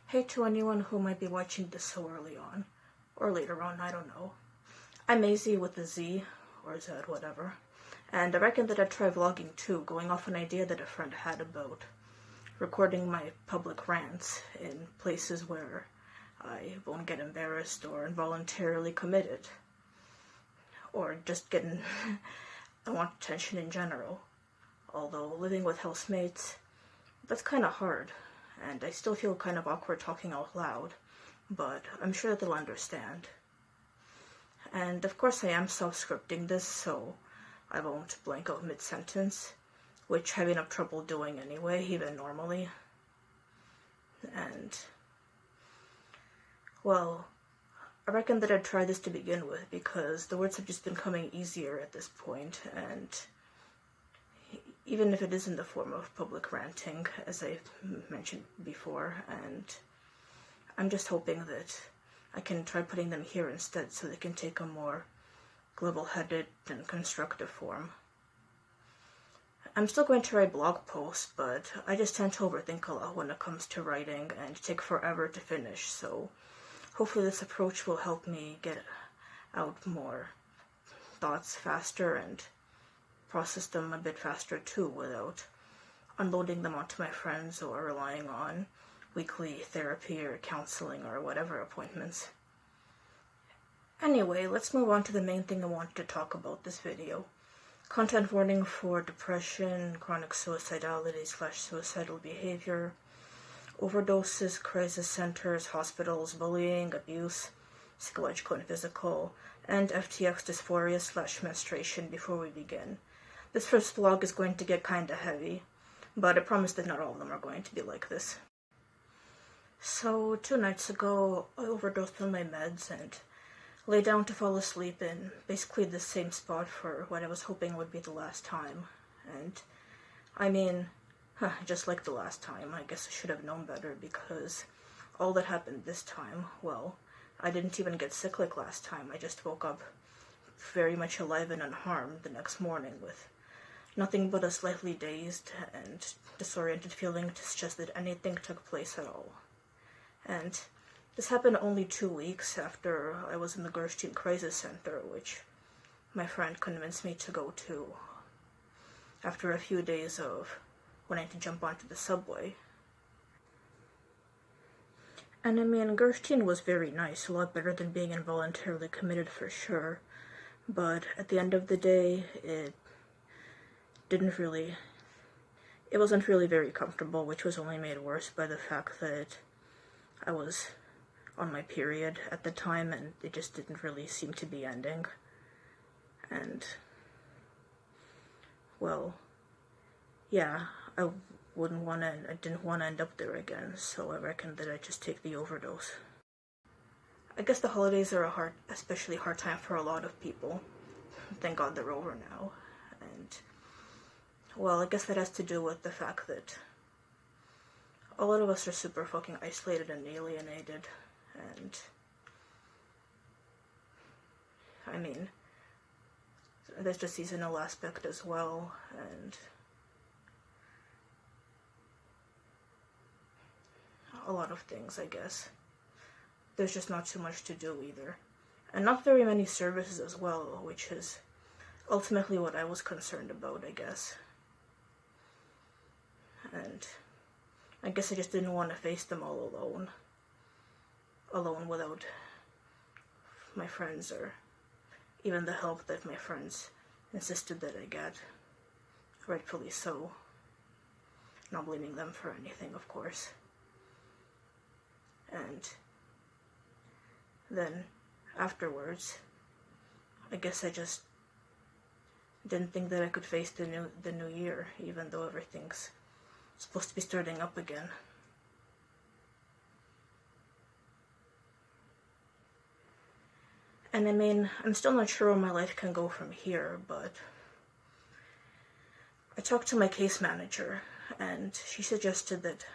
Hey to anyone who might be watching this so early on, or later on, I don't know. I'm Maisie with a Z, or Z, whatever, and I reckon that I'd try vlogging too, going off an idea that a friend had about recording my public rants in places where I won't get embarrassed or involuntarily committed, or just getting I want attention in general. Although living with housemates, that's kind of hard, and I still feel kind of awkward talking out loud, but I'm sure they'll understand. And of course I am self-scripting this, so I won't blank out mid-sentence, which I have enough trouble doing anyway, even normally. And, well, I reckon that I'd try this to begin with, because the words have just been coming easier at this point, and even if it is in the form of public ranting, as I mentioned before, and I'm just hoping that I can try putting them here instead so they can take a more level-headed and constructive form. I'm still going to write blog posts, but I just tend to overthink a lot when it comes to writing and take forever to finish, so hopefully this approach will help me get out more thoughts faster and process them a bit faster too, without unloading them onto my friends or relying on weekly therapy or counseling or whatever appointments. Anyway, let's move on to the main thing I wanted to talk about this video. Content warning for depression, chronic suicidality / suicidal behavior, overdoses, crisis centers, hospitals, bullying, abuse, psychological and physical, and FTX dysphoria / menstruation before we begin. This first vlog is going to get kinda heavy, but I promise that not all of them are going to be like this. So, 2 nights ago, I overdosed on my meds and lay down to fall asleep in basically the same spot for what I was hoping would be the last time. And, I mean, just like the last time, I guess I should have known better, because all that happened this time, well, I didn't even get sick like last time. I just woke up very much alive and unharmed the next morning with nothing but a slightly dazed and disoriented feeling to suggest that anything took place at all. And this happened only 2 weeks after I was in the Gerstein Crisis Center, which my friend convinced me to go to after a few days of wanting to jump onto the subway. And I mean, Gerstein was very nice, a lot better than being involuntarily committed for sure, but at the end of the day, it wasn't really very comfortable, which was only made worse by the fact that I was on my period at the time and it just didn't really seem to be ending. And, well, yeah, I didn't want to end up there again, so I reckon that I'd just take the overdose. I guess the holidays are especially hard time for a lot of people. Thank God they're over now. And, well, I guess that has to do with the fact that a lot of us are super fucking isolated and alienated, and I mean, there's the seasonal aspect as well, and a lot of things, I guess. There's just not too much to do either. And not very many services as well, which is ultimately what I was concerned about, I guess. And I guess I just didn't want to face them all alone without my friends, or even the help that my friends insisted that I get, rightfully so. Not blaming them for anything, of course. And then afterwards, I guess I just didn't think that I could face the new year, even though everything's supposed to be starting up again. And I mean, I'm still not sure where my life can go from here, but I talked to my case manager, and she suggested that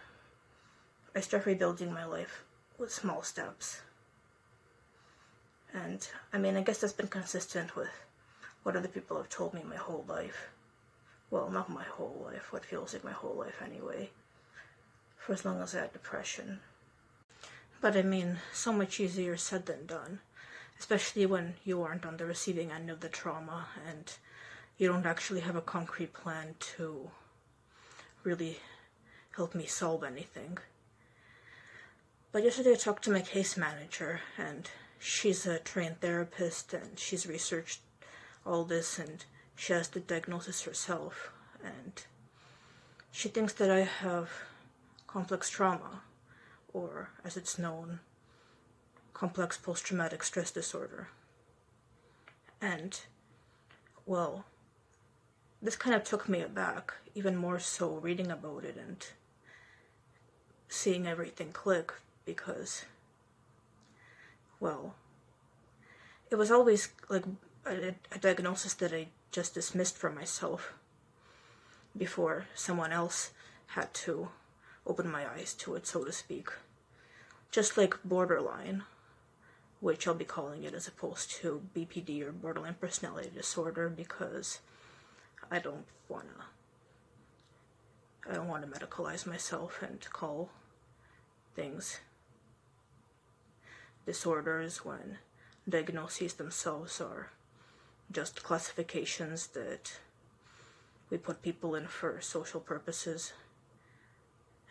I start rebuilding my life with small steps. And I mean, I guess that's been consistent with what other people have told me my whole life. Well, not my whole life, what feels like my whole life anyway, for as long as I had depression. But I mean, so much easier said than done, especially when you aren't on the receiving end of the trauma and you don't actually have a concrete plan to really help me solve anything. But yesterday I talked to my case manager, and she's a trained therapist, and she's researched all this, and she has the diagnosis herself, and she thinks that I have complex trauma, or as it's known, complex post-traumatic stress disorder. And, well, this kind of took me aback, even more so reading about it and seeing everything click, because, well, it was always like a diagnosis that I just dismissed for myself before someone else had to open my eyes to it, so to speak. Just like borderline, which I'll be calling it as opposed to BPD or borderline personality disorder, because I don't want to medicalize myself and call things disorders when diagnoses themselves are just classifications that we put people in for social purposes,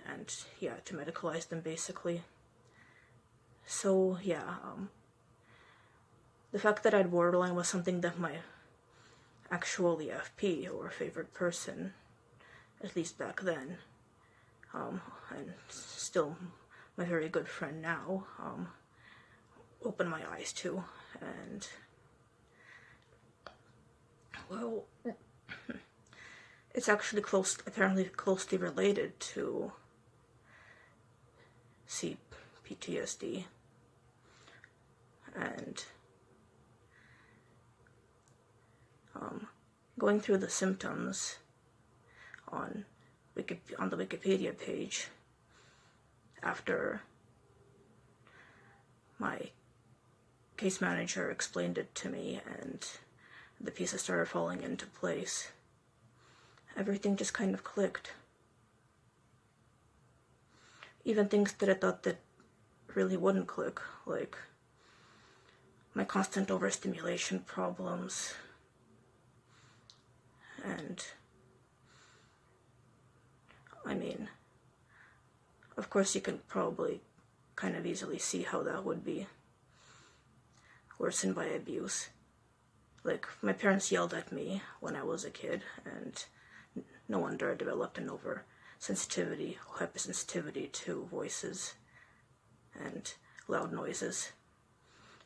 and yeah, to medicalize them basically. So yeah, the fact that I had borderline was something that my actual EFP, or favorite person, at least back then, and still my very good friend now, opened my eyes to. And well, it's actually apparently closely related to c-ptsd, and going through the symptoms on the Wikipedia page after my case manager explained it to me and the pieces started falling into place, everything just kind of clicked. Even things that I thought that really wouldn't click, like my constant overstimulation problems, and I mean, of course you can probably kind of easily see how that would be worsened by abuse. Like, my parents yelled at me when I was a kid, and no wonder I developed an hypersensitivity to voices and loud noises.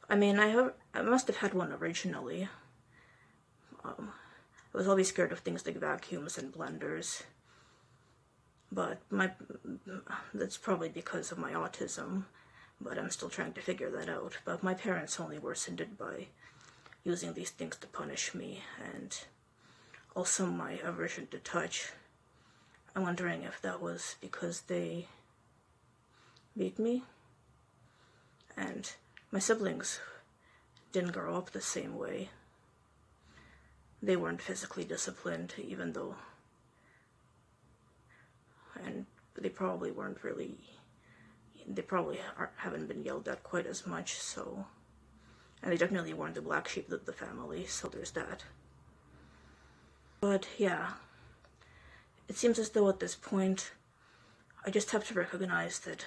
I mean, I must have had one originally. I was always scared of things like vacuums and blenders, but that's probably because of my autism, but I'm still trying to figure that out. But my parents only worsened it by using these things to punish me, and also my aversion to touch. I'm wondering if that was because they beat me, and my siblings didn't grow up the same way. They weren't physically disciplined, even though, and they probably haven't been yelled at quite as much, so, and they definitely weren't the black sheep of the family, so there's that. But yeah, it seems as though at this point, I just have to recognize that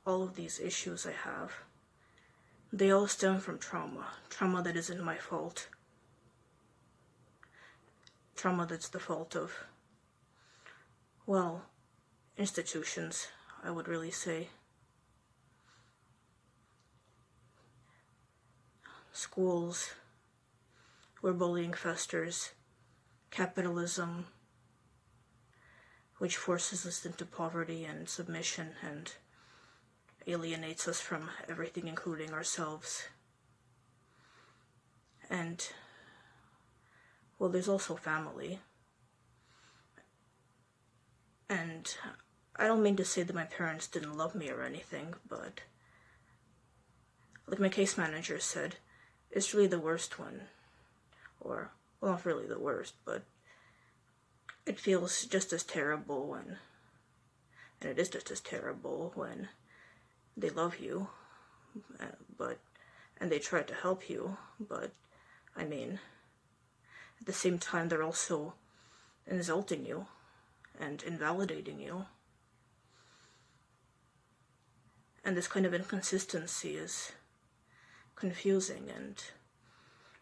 all of these issues I have, they all stem from trauma that isn't my fault, trauma that's the fault of, well, institutions, I would really say. Schools, where bullying festers, capitalism, which forces us into poverty and submission and alienates us from everything, including ourselves. And, well, there's also family. And I don't mean to say that my parents didn't love me or anything, but like my case manager said, it's really the worst one. Or, well, not really the worst, but it feels just as terrible when, and it is just as terrible when they love you, and they try to help you, but I mean, at the same time, they're also insulting you and invalidating you. And this kind of inconsistency is confusing and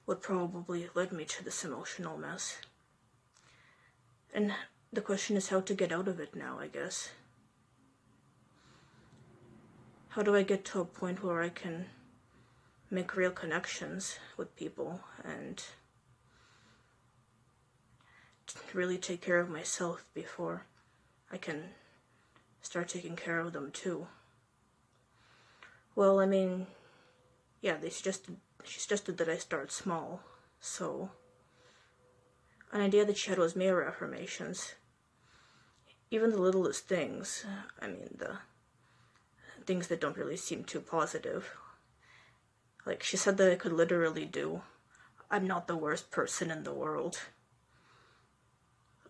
what probably led me to this emotional mess. And the question is how to get out of it now, I guess. How do I get to a point where I can make real connections with people and really take care of myself before I can start taking care of them too? Well, I mean, yeah, she suggested that I start small, so an idea that she had was mirror affirmations. Even the littlest things, I mean, the things that don't really seem too positive. Like, she said that I could literally do, "I'm not the worst person in the world,"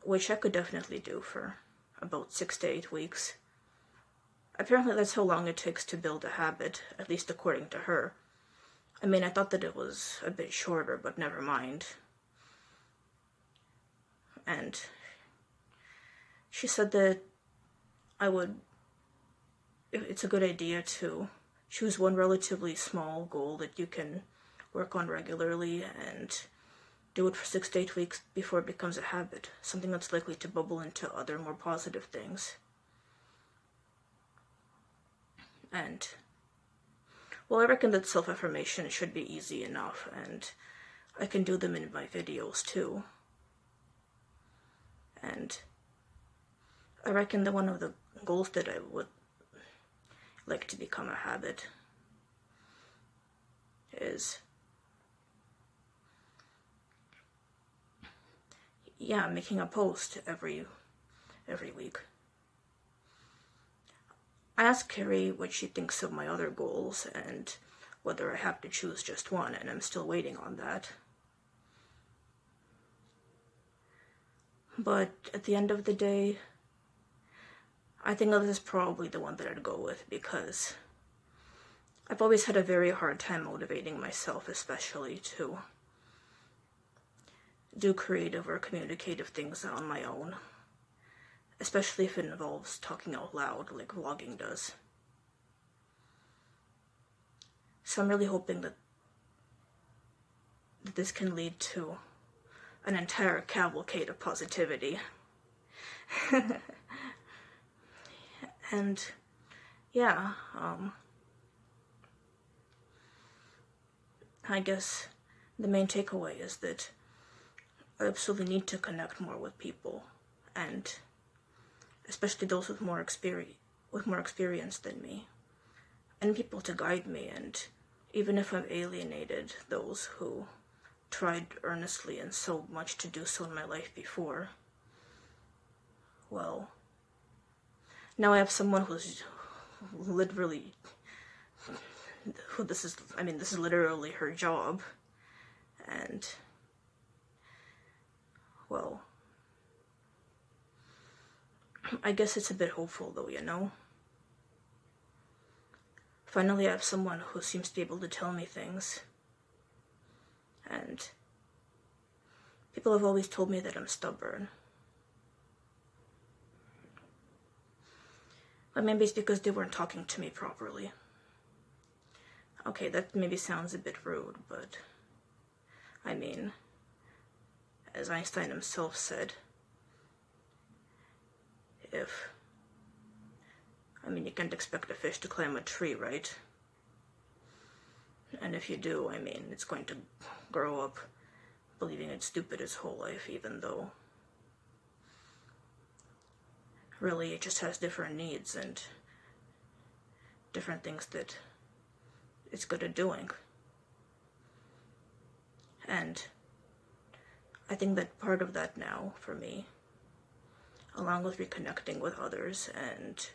which I could definitely do for about 6 to 8 weeks. Apparently that's how long it takes to build a habit, at least according to her. I mean, I thought that it was a bit shorter, but never mind. And she said that it's a good idea to choose one relatively small goal that you can work on regularly and do it for 6 to 8 weeks before it becomes a habit, something that's likely to bubble into other more positive things. And, well, I reckon that self-affirmation should be easy enough, and I can do them in my videos too. And I reckon that one of the goals that I would like to become a habit is, yeah, making a post every week. I asked Carrie what she thinks of my other goals and whether I have to choose just one, and I'm still waiting on that. But at the end of the day, I think this is probably the one that I'd go with, because I've always had a very hard time motivating myself, especially to do creative or communicative things on my own, especially if it involves talking out loud like vlogging does. So I'm really hoping that this can lead to an entire cavalcade of positivity. And yeah, I guess the main takeaway is that I absolutely need to connect more with people, and especially those with more experience than me, and people to guide me, and even if I've alienated those who tried earnestly and so much to do so in my life before, well, now I have someone who's literally, this is literally her job, and, well, I guess it's a bit hopeful though, you know? Finally I have someone who seems to be able to tell me things, and people have always told me that I'm stubborn. But maybe it's because they weren't talking to me properly. Okay, that maybe sounds a bit rude, but I mean, as Einstein himself said, you can't expect a fish to climb a tree, right? And if you do, I mean, it's going to grow up believing it's stupid its whole life, even though really it just has different needs and different things that it's good at doing. And I think that part of that now, for me, along with reconnecting with others and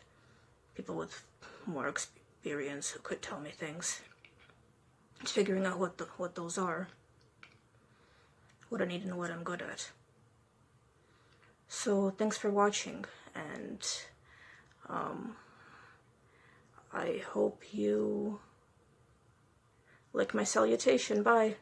people with more experience who could tell me things, it's figuring out what those are, what I need and what I'm good at. So thanks for watching, and I hope you like my salutation. Bye.